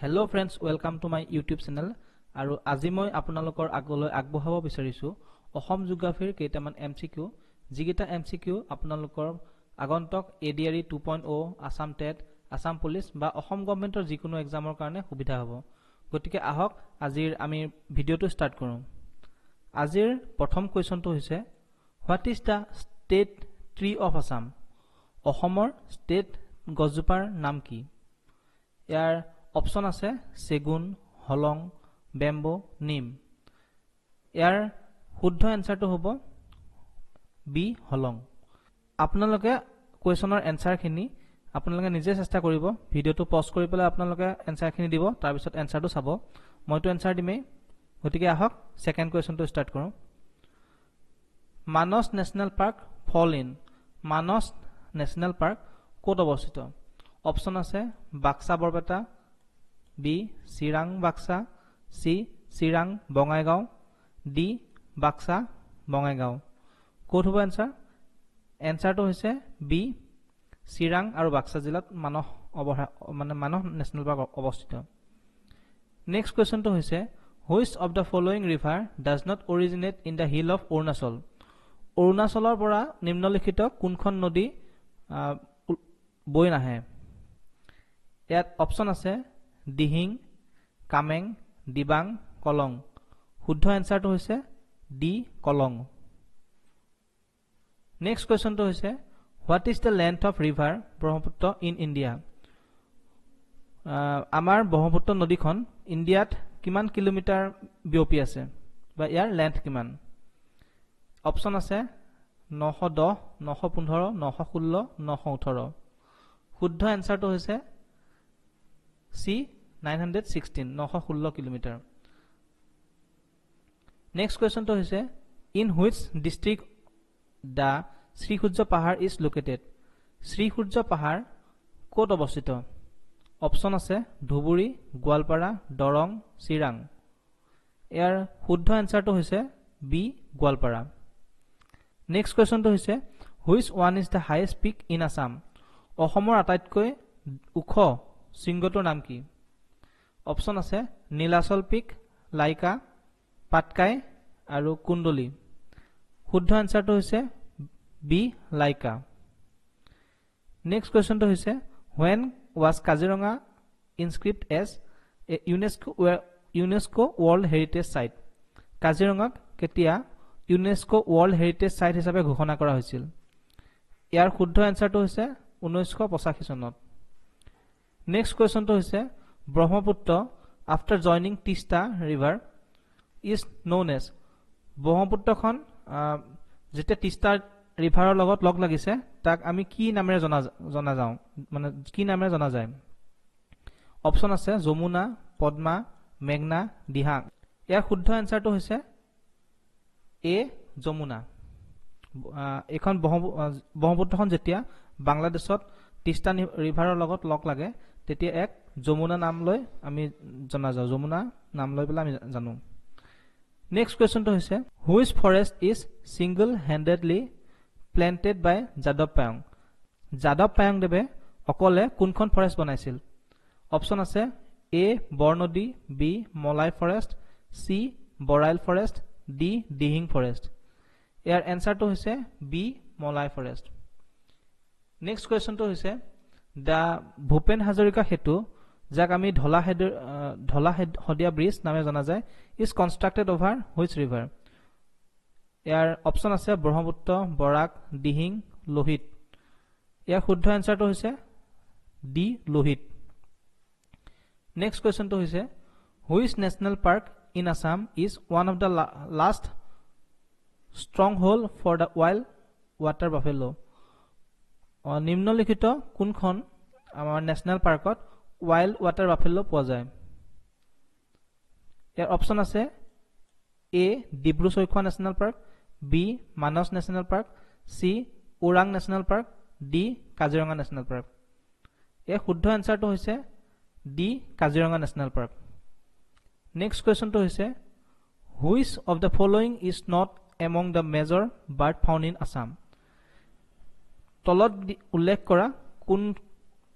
Hello friends, welcome to my YouTube channel. আৰু আজি মই আপোনালোকৰ আগলৈ আগবঢ়াব বিচাৰিছো অসম জিওগ্ৰাফীৰ কেইটামান MCQ যিকেইটা MCQ আপোনালোকৰ আগন্তুক ADRE 2.0 Assam TET Assam police বা অসম গভৰ্ণমেণ্টৰ যিকোনো এক্সামৰ কাৰণে সুবিধা হ'ব গতিকে আহক আজিৰ আমি ভিডিওটো ষ্টাৰ্ট কৰোঁ আজিৰ প্ৰথম কোৱেশ্চনটো হৈছে what is the state tree of Assam অসমৰ ষ্টেট গছজোপাৰ নাম কি ইয়াৰ অপচন আছে সেগুন হলং বেম্বো নিম ইয়াৰ শুদ্ধ এনসাৰটো হ'ব বি হলং আপোনালোকে কোৱেশ্চনৰ এনসাৰখিনি আপোনালোকে নিজে চেষ্টা কৰিব ভিডিওটো পজ কৰি পেলাই আপোনালোকে এনসাৰখিনি দিব তাৰ পিছত এনসাৰটো চাব মইতো এনসাৰ দিমেই গতিকে আহক সেকেন্ড কোৱেশ্চনটো ষ্টাৰ্ট কৰোঁ Manas national park fall in Manas national park ক'ত অৱস্থিত অপচন আছে Baksa Barpeta B Chirang Baksa C Chirang Bongaigaon D Baksa Bongaigaon ক'ত হ'ব এনসাৰ এনসাৰটো হৈছে বি চিৰাং আৰু বাক্সা জিলাত মানস মানস নেশনেল পাৰ্ক অৱস্থিত নেক্সট কোৱেশ্চনটো হৈছে which of the following river does not originate in the hill of Arunachal অৰুণাচলৰ পৰা নিম্নলিখিত কোনখন নদী বৈ নাহে ইয়াত অপচন আছে দিহিং কামেং দিবাং কলং শুদ্ধ এনসাৰটো হৈছে ডি কলং নেক্সট কোৱেশ্চনটো হৈছে what is the length of river Brahmaputra in India আমাৰ ব্ৰহ্মপুত্ৰ নদীখন ইণ্ডিয়াত কিমান কিলোমিটাৰ বিয়পি আছে বা ইয়াৰ লেন্থ কিমান অপচন আছে 910 915 916 918 শুদ্ধ এনসাৰটো হৈছে সি 916 916 কিলোমিটাৰ নেক্সট কোৱেশ্চনটো হৈছে ইন হুইচ ডিস্ট্ৰিক্ট দা শ্ৰীসূৰ্য পাহাৰ ইজ লোকেটেড শ্ৰীসূৰ্য পাহাৰ ক'ত অৱস্থিত অপচন আছে ধুবুৰী গোৱালপাৰা দৰং চিৰাং ইয়াৰ শুদ্ধ এনসাৰটো হৈছে বি গোৱালপাৰা নেক্সট কোৱেশ্চনটো হৈছে which one is the highest peak in Assam অসমৰ আটাইতকৈ ওখ শৃংগটোৰ নাম কি অপচন আছে নীলাচল পিক লাইকা পাটকাই আৰু কুণ্ডলী শুদ্ধ এনসাৰটো হৈছে বি লাইকা নেক্সট কোৱেশ্চনটো হৈছে when was Kaziranga inscribed as a UNESCO World Heritage Site কাজিৰঙাক কেতিয়া UNESCO World Heritage Site হিচাপে ঘোষণা কৰা হৈছিল ইয়াৰ শুদ্ধ এনসাৰটো হৈছে 1985 চনত নেক্সট কোৱেশ্চনটো হৈছে Brahmaputra after joining Teesta river is known as ব্ৰহ্মপুত্ৰখন যেতিয়া তিষ্টা ৰিভাৰৰ লগত লগ লাগিছে তাক আমি কি নামেৰে জনা যাওঁ মানে কি নামেৰে জনা যায় অপচন আছে যমুনা পদ্মা মেঘনা দিহাং ইয়াৰ শুদ্ধ এনসাৰটো হৈছে এ যমুনা এখন ব্ৰহ্মপুত্ৰখন যেতিয়া বাংলাদেশত তিষ্টা ৰিভাৰৰ লগত লগ লাগে তেতিয়া এক যমুনা নাম লৈ আমি জনা যাওঁ যমুনা নাম লৈ পেলাই আমি জানো নেক্সট কোৱেশ্চনটো হৈছে which forest is single handedly planted by যাদৱ পায়ং দেৱে অকলে কোনখন ফৰেষ্ট বনাইছিল অপচন আছে A Barnadi B Molai forest C Borail forest D Dihing forest ইয়াৰ এনসাৰটো হৈছে বি মলাই ফৰেষ্ট নেক্সট কোৱেশ্চনটো হৈছে দা ভূপেন হাজৰিকা সেতু যাক আমি ঢলা শদিয়া ব্ৰিজ নামে জনা যায় is constructed over which river year option আছে ব্ৰহ্মপুত্ৰ বৰাক দিহিং লোহিত ইয়াৰ শুদ্ধ এনসাৰটো হৈছে ডি লোহিত নেক্সট কোৱেশ্চনটো হৈছে which national park in Assam is one of the last stronghold for the wild water buffalo নিম্নলিখিত কোনখন আমাৰ নেশনেল পাৰ্কত ৱাইল্ড ৱাটাৰ বাফেলো পোৱা যায় ইয়াৰ অপচন আছে A Dibru Saikhowa national park B Manas national park C Orang national park D Kaziranga national park ইয়াৰ শুদ্ধ এনসাৰটো হৈছে D Kaziranga national park next কোৱেশ্চনটো হৈছে which of the following is not among the major bird found in Assam তলত উল্লেখ কৰা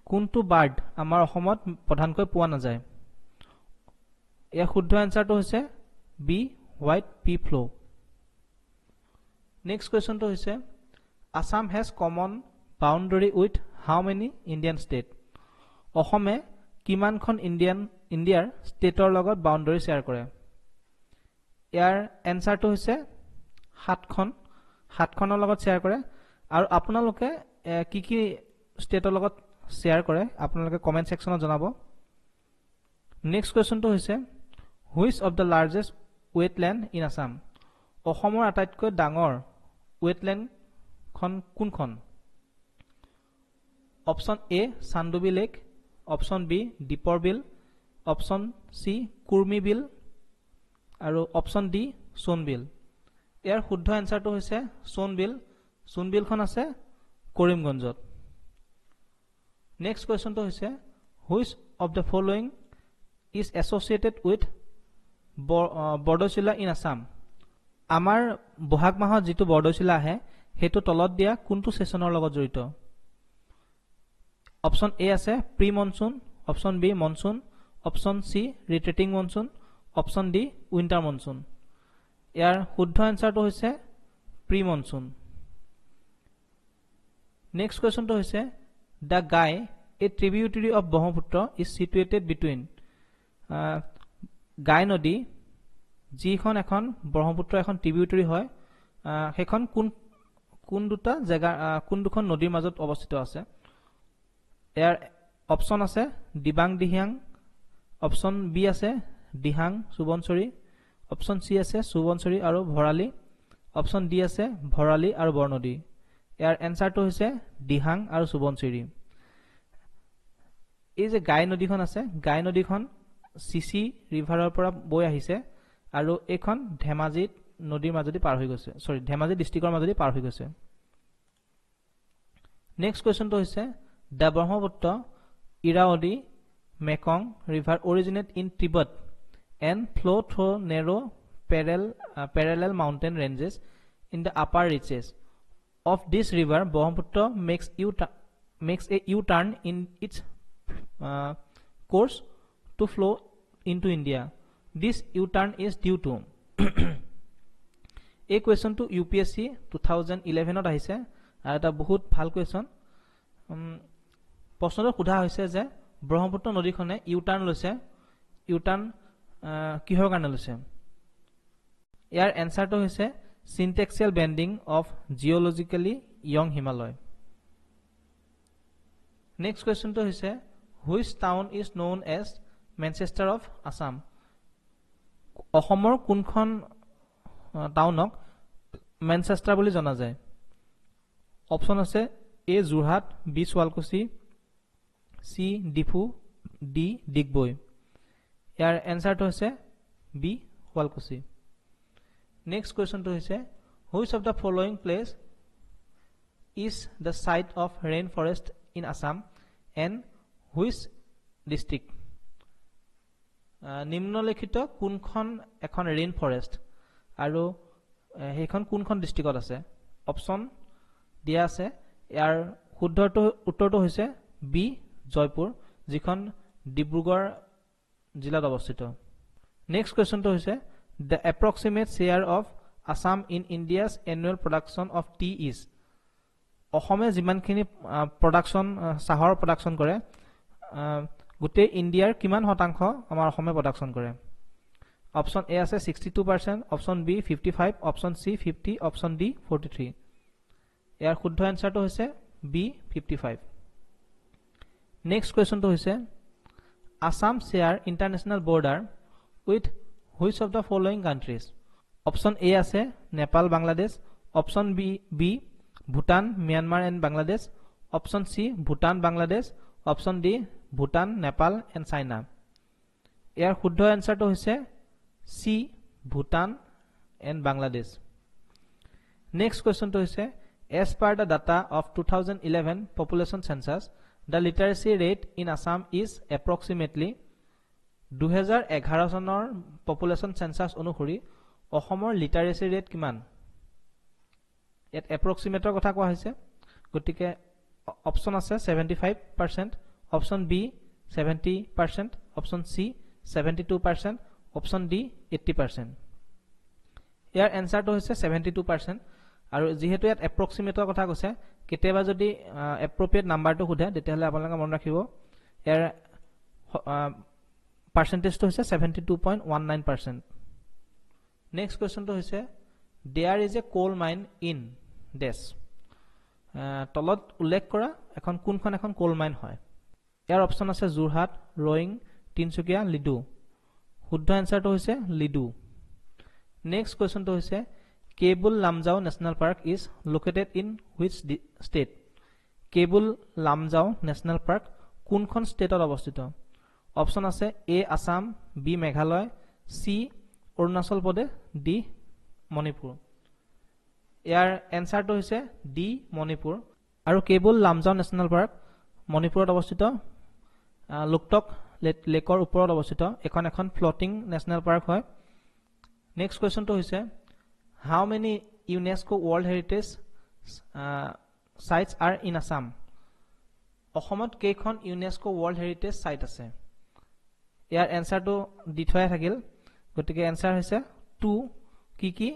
কোনটো বাৰ্ড আমাৰ অসমত প্ৰধানকৈ পোৱা নাযায় ইয়াৰ শুদ্ধ এনসাৰটো হৈছে B white peafowl next কুৱেশ্যনটো হৈছে Assam has common boundary with how many Indian state অসমে কিমানখন ইণ্ডিয়াৰ ষ্টেটৰ লগত বাউণ্ডাৰী শ্বেয়াৰ কৰে ইয়াৰ এনসাৰটো হৈছে 7খনৰ লগত শ্বেয়াৰ কৰে আৰু আপোনালোকে কি কি ষ্টেটৰ লগত শ্বেয়াৰ কৰে আপোনালোকে কমেন্ট সেকশনত জনাব নেক্সট কুৱেশ্যনটো হৈছে which of the largest wetland in Assam অসমৰ আটাইতকৈ ডাঙৰ ৱেটলেণ্ড খন কোনখন অপচন এ চান্দুবি লেক অপচন বি দীপৰ বিল অপচন সি কুৰ্মি বিল আৰু অপচন ডি সোণবিল ইয়াৰ শুদ্ধ এনসাৰটো হৈছে সোণবিলখন আছে কৰিমগঞ্জত নেক্সট কুৱেশ্যনটো হৈছে which of the following is associated with Bordoisila in Assam আমাৰ বহাগ মাহত যিটো বৰদৈচিলা আহে সেইটো তলত দিয়া কোনটো সেশনৰ লগত জড়িত অপচন এ আছে pre monsoon option B monsoon option C retreating monsoon option D winter monsoon ইয়াৰ শুদ্ধ এনসাৰটো হৈছে প্ৰি মনসুন নেক্সট কুৱেশ্যনটো হৈছে the Gai a tributary of Brahmaputra is situated between Gai নদী যিখন এখন ব্ৰহ্মপুত্ৰ এখন ট্ৰিবিউটাৰী হয় সেইখন কোন দুখন নদীৰ মাজত অৱস্থিত আছে ইয়াৰ অপচন আছে দিবাং দিহিয়াং অপচন বি আছে দিহাং সুবনচৰী অপচন সি আছে সুবনচৰী আৰু ভৰালী অপচন ডি আছে ভৰালী আৰু বৰনদী ইয়াৰ এনসাৰটো হৈছে দিহাং আৰু সুবনচৰী এই যে গাই নদীখন আছে গাই নদীখন সিসি ৰিভাৰৰ পৰা বৈ আহিছে আৰু এইখন ধেমাজি নদীৰ মাজেদি পাৰ হৈ গৈছে ধেমাজি ডিস্ট্ৰিক্টৰ মাজেদি পাৰ হৈ গৈছে নেক্সট কুৱেশ্যনটো হৈছে the Brahmaputra Irrawaddy Mekong river originate in Tibet and flow through narrow parallel mountain ranges in the upper reaches of this river Brahmaputra makes a U-turn in its course to flow into India this U-turn is due to a question to UPSC 2011 ত আহিছে আৰু এটা বহুত ভাল question প্ৰশ্নটো সোধা হৈছে যে ব্ৰহ্মপুত্ৰ নদীখনে ইউ-টাৰ্ণ লৈছে ইউ-টাৰ্ণ কিহৰ কাৰণে লৈছে ইয়াৰ এনসাৰটো হৈছে syntaxial bending of geologically young Himalaya next কুৱেশ্যনটো হৈছে which town is known as Manchester of Assam অসমৰ কোনখন টাউনক মেনচেষ্টাৰ বুলি জনা যায় অপচন আছে A Jorhat B Sualkuchi C Diphu D Digboi ইয়াৰ এনসাৰটো হৈছে বি শুৱালকুছি নেক্সট কুৱেশ্যনটো হৈছে which of the following place is the site of rain forest in Assam and which district নিম্নলিখিত কোনখন এখন ৰেইন ফৰেষ্ট আৰু সেইখন কোনখন ডিষ্ট্ৰিক্টত আছে অপচন দিয়া আছে ইয়াৰ শুদ্ধ উত্তৰটো হৈছে বি জয়পুৰ যিখন ডিব্ৰুগড় জিলাত অৱস্থিত নেক্সট কুৱেশ্যনটো হৈছে the approximate share of Assam in India's annual production of tea is অসমে যিমানখিনি চাহৰ প্ৰডাকশ্যন কৰে গোটেই ইণ্ডিয়াৰ কিমান শতাংশ আমাৰ অসমে প্ৰডাকশ্যন কৰে অপচন এ আছে 62% option B 55 option C 50 option D 43 ইয়াৰ শুদ্ধ এনসাৰটো হৈছে বি 55 নেক্সট কুৱেশ্যনটো হৈছে Assam share international border with which of the following countries option A আছে Nepal Bangladesh option B Bhutan Myanmar and Bangladesh option C Bhutan Bangladesh option D Bhutan Nepal and China ইয়াৰ শুদ্ধ এনসাৰটো হৈছে C Bhutan and Bangladesh next কুৱেশ্যনটো হৈছে as per the data of 2011 population census the literacy rate in Assam is approximately 2011 চনৰ population census অনুসৰি অসমৰ লিটাৰেচি ৰেট কিমান ইয়াত এপ্ৰক্সিমেটৰ কথা কোৱা হৈছে গতিকে অপচন আছে 75% option B 70% option C 72% option D 80%। ইয়াৰ এনসাৰটো হৈছে 72%। আৰু যেহেতু ইয়াত এপ্ৰক্সিমেটৰ কথা কৈছে, কেতিয়াবা যদি এপ্ৰপ্ৰিয়েট নাম্বাৰটো সোধে তেতিয়াহ'লে আপোনালোকে মনত ৰাখিব ইয়াৰ পাৰ্চেন্টেজটো হৈছে 72.19%। নেক্সট কুৱেশ্যনটো হৈছে there is a coal mine in ডেছ। তলত উল্লেখ কৰা কোনখন এখন কোল মাইন হয়। ইয়াৰ অপশ্যন আছে যোৰহাট, ৰয়িং, তিনচুকীয়া, লিডু। শুদ্ধ এনসাৰটো হৈছে লিডু। নেক্সট কুৱেশ্যনটো হৈছে cable Lamjao national park is located in which state. Cable Lamjao national park কোনখন ষ্টেটত অৱস্থিত। অপশ্যন আছে এ Assam, B Meghalaya, C Arunachal Pradesh, D Manipur. ইয়াৰ এনসাৰটো হৈছে ডি মণিপুৰ। আৰু কেবুল লামজাও নেশ্যনেল পাৰ্ক মণিপুৰত অৱস্থিত, লোকটক লেকৰ ওপৰত অৱস্থিত এখন ফ্লটিং নেশ্যনেল পাৰ্ক হয়। নেক্সট কুৱেশ্যনটো হৈছে how many UNESCO world heritage sites are in Assam. অসমত কেইখন ইউনেস্কো ৱৰ্ল্ড হেৰিটেজ চাইট আছে। ইয়াৰ এনসাৰটো দি থোৱাই থাকিল, গতিকে এনসাৰ হৈছে 2। কি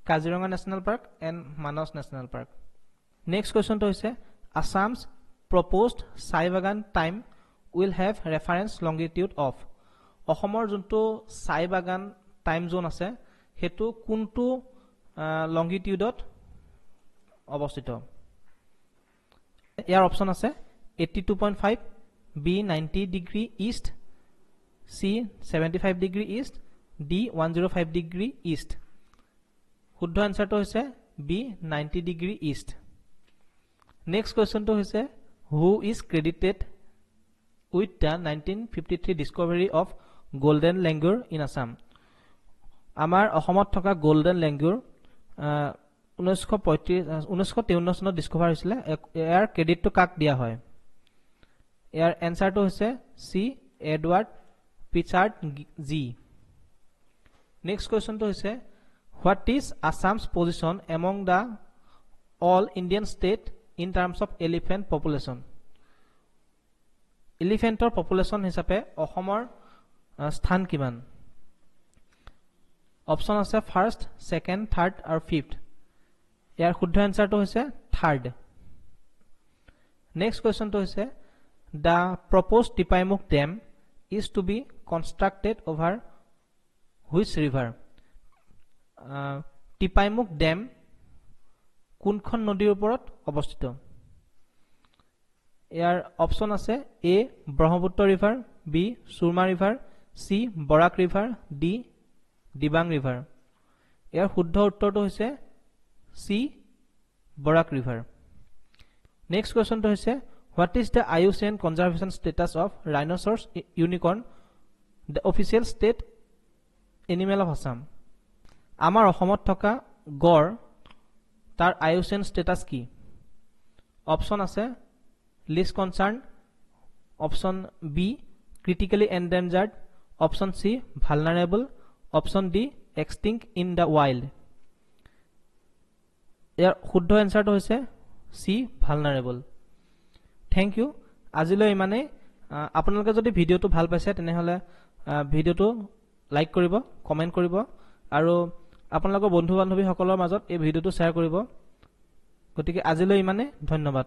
Kaziranga national park and Manas national park. Next কুৱেশ্যনটো হৈছে আছামছ প্ৰপ'জড চাই বাগান time will have reference longitude of. অসমৰ যোনটো চাই বাগান টাইম জোন আছে সেইটো কোনটো লংগিটিউডত অৱস্থিত। ইয়াৰ অপশ্যন আছে 82.5, B 90 degree east, C 75 degree east, D 105 degree east. শুদ্ধ এনসাৰটো হৈছে বি 90 ডিগ্ৰী ইষ্ট। নেক্সট কুৱেশ্যনটো হৈছে who is credited with the 1953 discovery of golden langur in Assam. আমাৰ অসমত থকা গোল্ডেন লেংগুৰ 1953 চনত ডিস্কভাৰ হৈছিলে। ইয়াৰ ক্ৰেডিটটো কাক দিয়া হয়। ইয়াৰ এনসাৰটো হৈছে C Edward Pritchard Gee. Next কুৱেশ্যনটো হৈছে what is Assam's position among the all Indian state in terms of elephant population. এলিফেণ্টৰ পপুলেশ্যন হিচাপে অসমৰ স্থান কিমান। অপশ্যন আছে ফাৰ্ষ্ট, ছেকেণ্ড, থাৰ্ড আৰু ফিফ্থ। ইয়াৰ শুদ্ধ এনসাৰটো হৈছে থাৰ্ড। নেক্সট কুৱেশ্যনটো হৈছে the proposed Tipaimukh dam is to be constructed over which river. টিপাইমুখ ডেম কোনখন নদীৰ ওপৰত অৱস্থিত। ইয়াৰ অপশ্যন আছে A Brahmaputra river, B Surma river, C Barak river, D Dibang river. ইয়াৰ শুদ্ধ উত্তৰটো হৈছে চি বৰাক ৰিভাৰ। নেক্সট কুৱেশ্যনটো হৈছে what is the IUCN conservation status of rhinoceros unicorn the official state animal of Assam. আমাৰ অসমত থকা গড় তাৰ IUCN ষ্টেটাছ কি। অপশ্যন আছে least concern, option B critically endangered, option C vulnerable, option D extinct in the wild. ইয়াৰ শুদ্ধ এনসাৰটো হৈছে চি ভালনাৰেবল। Thank U. আজিলৈ ইমানেই। আপোনালোকে যদি ভিডিঅ'টো ভাল পাইছে তেনেহ'লে ভিডিঅ'টো লাইক কৰিব, কমেণ্ট কৰিব আৰু আপোনালোকৰ বন্ধু বান্ধৱীসকলৰ মাজত এই ভিডিঅ'টো শ্বেয়াৰ কৰিব। গতিকে আজিলৈ ইমানেই। ধন্যবাদ।